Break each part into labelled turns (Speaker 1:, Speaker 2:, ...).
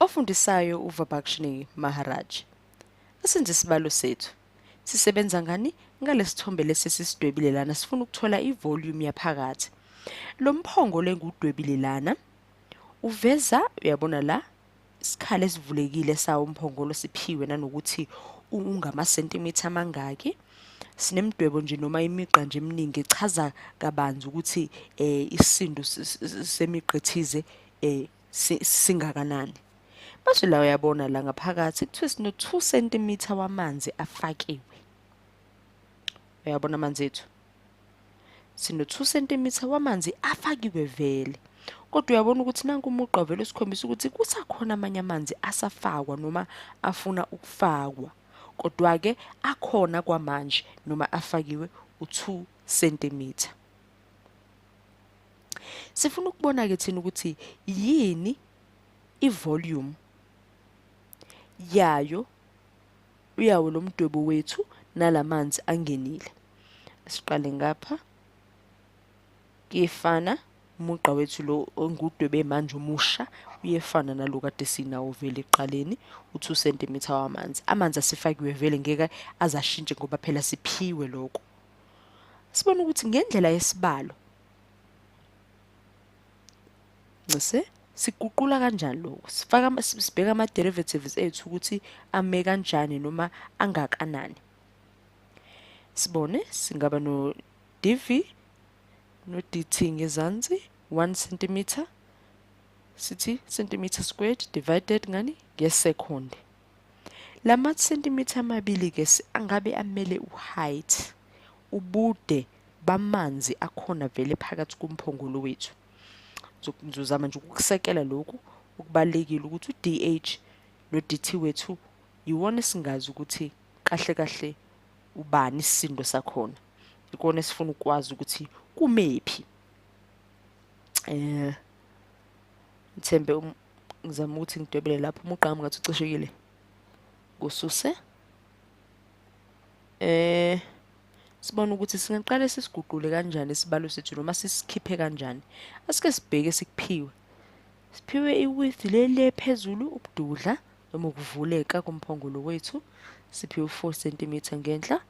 Speaker 1: Ofundisayo uVibhakshini Maharaj. Asenze isibalo sethu. Sisebenza ngani? Ngalesithombe lesi sisidwebile lana sifuna ukuthola ivolume yaphakathi. Lo mphongo lengudwebile lana uveza uyabona la isikhala esivulekile sawo umphongolo siphiwe nanokuthi ungama centimeter amangaki. Sinemdwebo nje noma imigqa nje eminingi echaza kabanzi ukuthi isisindo semigqa ethize singakanani. Base la uyabona la ngaphakathi kuthiwa sino 2 cm wamanzi afakiwe. Uyabona amanzi ethu? Sino 2 cm wamanzi afakiwe vele. Kodwa uyabona ukuthi nanku umugqa vele usikhombisa ukuthi kusakhona amanye amanzi asafakwa noma afuna ukufakwa. Kodwa ke akhona kwamanje noma afakiwe u2 cm. Sifuna ukubona ke thina ukuthi yini ivolume yayo uyawo lo mdwebo wethu nalamanzi angenile. Siqale ngapha. Kuyefana umugqa wethu lo ongudwebe manje umusha uyefana nalo kade sinawo vele eqaleni u2 cm wamanzi. Amanzi asifakiwe vele ngeke azashintshe ngoba phela siphiwe lokho. Sibona ukuthi ngendlela yesibalo ngise siguqula kanjani lokho? Sibheka ama derivatives ethu ukuthi ame kanjani noma angakanani. Sibone singaba no dv no dt ngezansi 1 cm sithi centimeter squared divided ngani ngesecond. Lama centimeter amabili ke angabe amele uheight ubude bamanzi akhona vele phakathi kumphongolo wethu. Ngizozama nje ukusekela lokhu ukubalekile ukuthi uDH noDT wethu yiwona singazi ukuthi kahle kahle ubani isisindo sakhona. Ikona esifuna ukwazi ukuthi kumephi. Ngithembe ngizama ukuthi ngidwebele lapho umugqa wami ngathi ucishekile. Kususe sibona ukuthi singaqala sisiguqule kanjani isibalo sethu noma sisikhiphe kanjani. Asike sibheke sikuphiwe. Siphiwe iwidth le phezulu ubududla noma ukuvuleka komphongolo wethu. Siphiwe 4 cm ngenhla.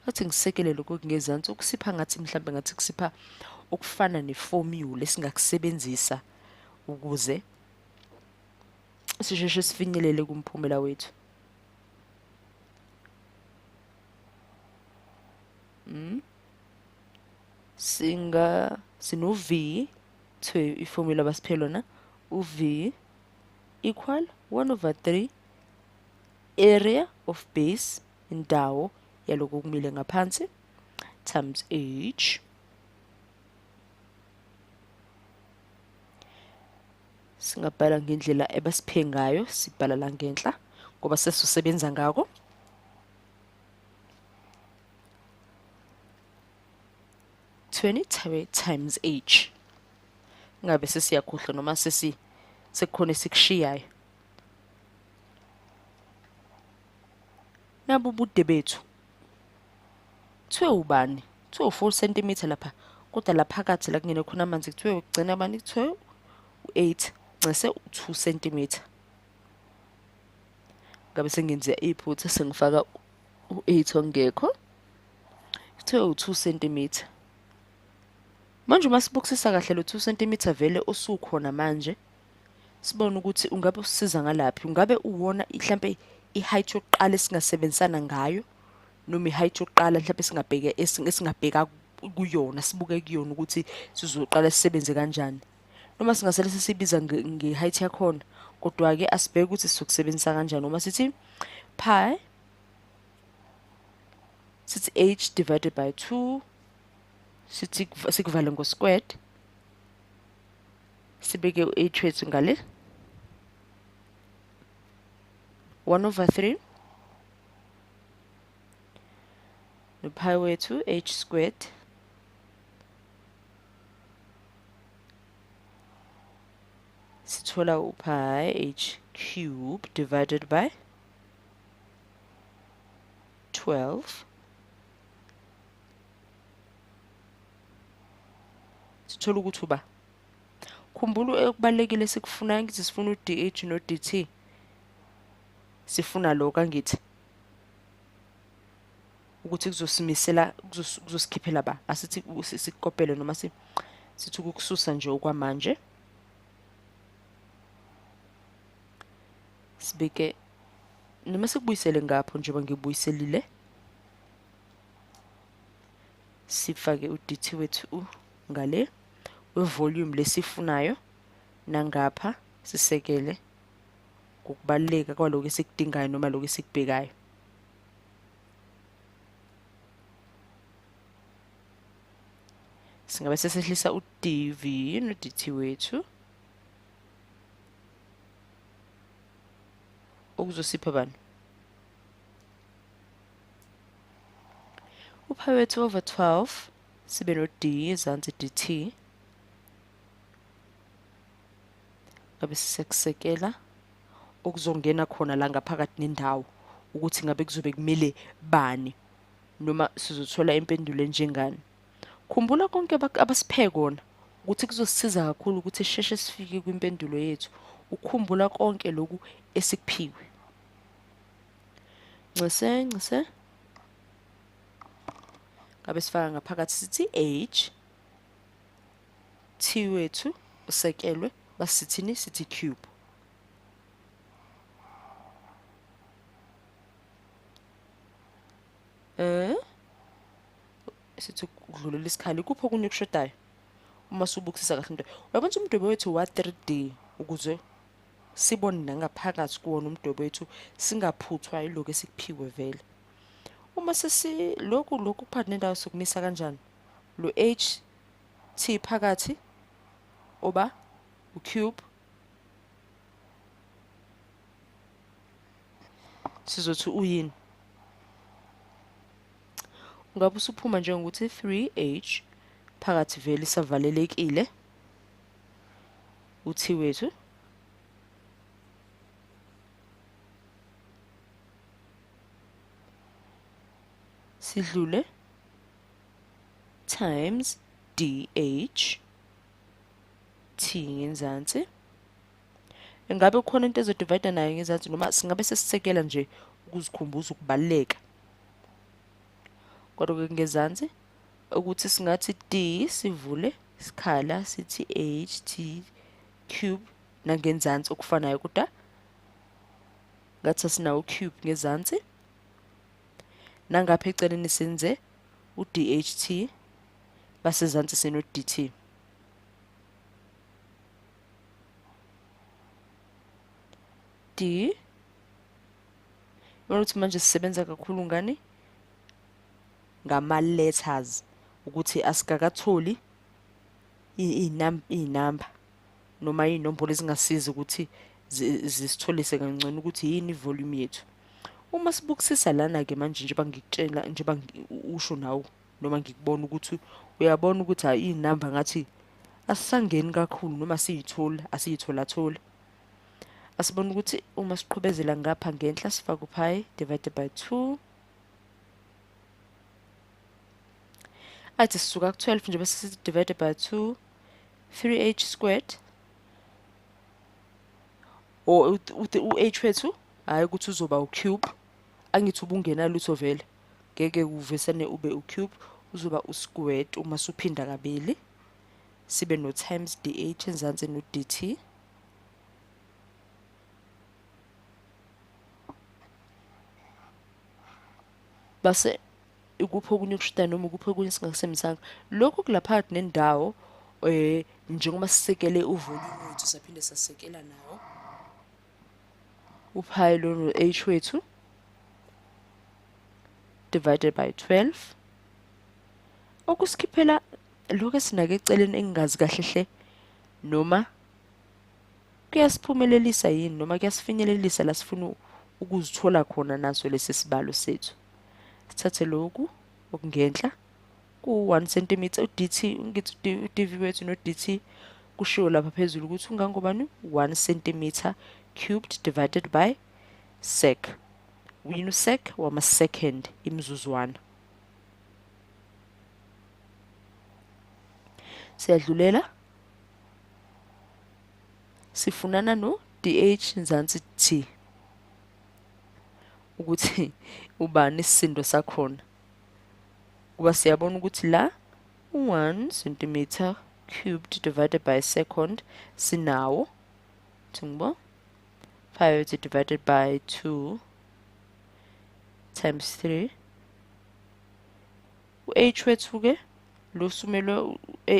Speaker 1: Athi ngisekele lokho ngezansi ukusipha ngathi mhlambe ngathi kusipha okufana neformula esingakusebenzisa ukuze sisheshe sifinyelele kumphumela wethu. Sino V to iformula basiphelwa na uV equal 1/3 area of base indawo yaloko kumile ngaphansi times h singabhala ngendlela ebasiphe ngayo sibhala la ngenhla ngoba sesisebenza ngako. Times h ngabe sesiyakhohlwa noma sekukhona esikushiyayo. Nabo ubude bethu kuthiwe ubani? Kuthiwe 4 cm lapha kodwa la phakathi la kungene khona amanzi kuthiwe ugcina bani? Kuthiwe u8 ncese u2 cm. Ngabe sengenza iphutha sengifaka u8 ongekho. Kuthiwe u2 cm. Manje uma sibukisisa kahle lo 2 cm vele osukhona manje sibona ukuthi ungabe usisiza ngalaphi. Ungabe uwona mhlambe iheight yokuqala esingasebenzisana ngayo noma iheight yokuqala mhlambe singabheka kuyona sibuke kuyona ukuthi sizoqala sisebenze kanjani. Noma singasele sisibiza ngeheight yakhona kodwa ke asibheke ukuthi sizokusebenzisa kanjani noma sithi pi sithi h divided by 2 sithi sikuvale ngo squared sibeke u8 wethu ngale 1/3 no pi wethu h squared sithola u-pi h cube divided by 12 sithola ukuthi uba khumbula okubalekile sikufunayo ngithi sifuna uDH noDT sifuna lokho angithi ukuthi kuzosimisela kuzosikhiphela ba asithi sikopele noma sithi ukukususa nje okwamanje. Sibeke noma sikubuyisele ngapho njengoba ngibuyiselile. Sifake uDT wethu ngale wevolume lesifunayo nangapha sisekele ngokubaleka kwaloko esikudingayo noma lokho esikubhekayo. Singabe sesehlisa uDV noDT wethu okuzosipha bani uphi wethu over 12 sibe no D ezansi DT. Ngabe sisekusekela okuzongena khona la ngaphakathi nendawo ukuthi ngabe kuzobe kumele bani noma sizothola impendulo enjengani. Khumbula konke abasiphe kona ukuthi kuzosisiza kakhulu ukuthi sisheshe sifike kwimpendulo yethu. Ukukhumbula konke lokhu esikuphiwe. Ncise ngabe sifaka ngaphakathi sithi H T wethu usekelwe basithini sithi cube. Sithi ukudlulela isikhali kupho kunye kushodayo uma subukisisa kahle umdwebo. Uyabona umdwebo wethu wa 3D ukuze sibone nangaphakathi kuwona umdwebo wethu singaphuthwa yiloko esikuphiwe vele. Uma lokhu phakathi nendawo sokumisa kanjani lo H T phakathi oba ucube sizothi uyini ungabe usuphuma njengokuthi 3H phakathi vele isavalelekile uthi wethu sidlule times DH T ngenzansi. Engabe kukhona into ezodivide nayo ngezansi noma singabe sesisekela nje ukuzikhumbuza ukubaleka. Kodwa ke ngezansi ukuthi singathi D sivule isikhala sithi H T cube nangenzansi okufanayo kodwa ngathi sinawo cube ngezansi. Nangapha eceleni senze uDHT basezansi sino DT. D ukuthi manje sisebenza kakhulu ngani ngama letters ukuthi asikakatholi inamba noma inombolo ezingasiza ukuthi zisitholise kangcono ukuthi yini volume yethu. Uma sibukisisa lana ke manje nje bangikutshela nje usho nawo noma ngikubona ukuthi uyabona ukuthi hayi inamba ngathi asisangeni kakhulu noma asiyithola. Asibona ukuthi uma siqhubezela ngapha ngenhla sifaka pi divided by 2 athi sisuka ku12 nje bese sithi divided by 2 3h squared or u-h wethu hayi ukuthi uzoba ucube angithi ubungena lutho vele ngeke uvesane ube ucube uzoba usquared uma suphinda kabili sibe no times dh enzansi no dt base ukupho kunye kushuda noma ukupho kunye singakusebenzisanga lokho kulaphakathi nendawo njengoba sisekele uvolume wethu saphinde sasekela nawo upi lo no h wethu divided by 12 okusikhiphela lokho esinake eceleni engingazi kahle hle noma kuyasiphumelelisa yini noma kuyasifinyelelisa la sifuna ukuzithola khona naso lesi sibalo sethu. Sithathe lokhu okungenhla ku1 cm udt ngithi uDV wethu no dt kushiwo lapha phezulu ukuthi ungangobani 1 cm cubed divided by sec. Uyini sec wama second imizuzwana. Siyadlulela sifunana no dh nzansi t ukuthi ubani isisindo sakhona. Kuba siyabona ukuthi la 1 centimeter cubed divided by second sinawo. Ngibona 5 divided by 2 times 3. U-h wethu ke losumelwe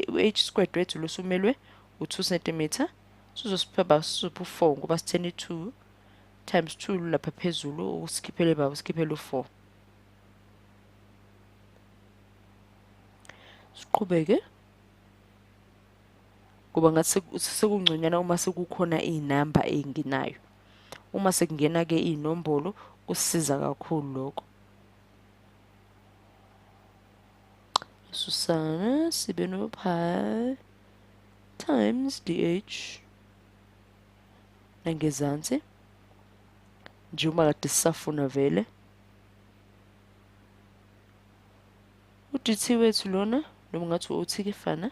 Speaker 1: u-h squared wethu losumelwe u2 centimeter. Sizosipha 4 ngoba sitheni 2 times 2 lapha phezulu usikhiphele baba usikhiphele u4. Siqhubeke ngoba ngathi sekungconyana uma sekukhona izinamba ezingenayo. Uma sekungena ke inombolo kusisiza kakhulu lokho. Susana sibe no pi times dh nangezansi nje uma kade sisafuna vele u-dt wethu lona noma ngathi uthi ke fana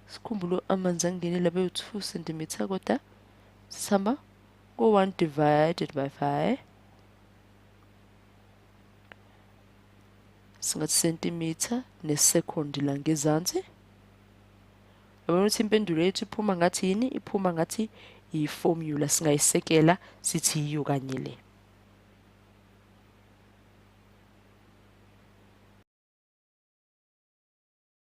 Speaker 1: sikhumbule amanzi angenile abe u2 cm kodwa sihamba ko1 divided by 5 singathi centimeter nesekondi la ngezansi. Yabona ukuthi impendulo yethu iphuma ngathi yini? Iphuma ngathi iformula singayisekela sithi yiyo kanye le.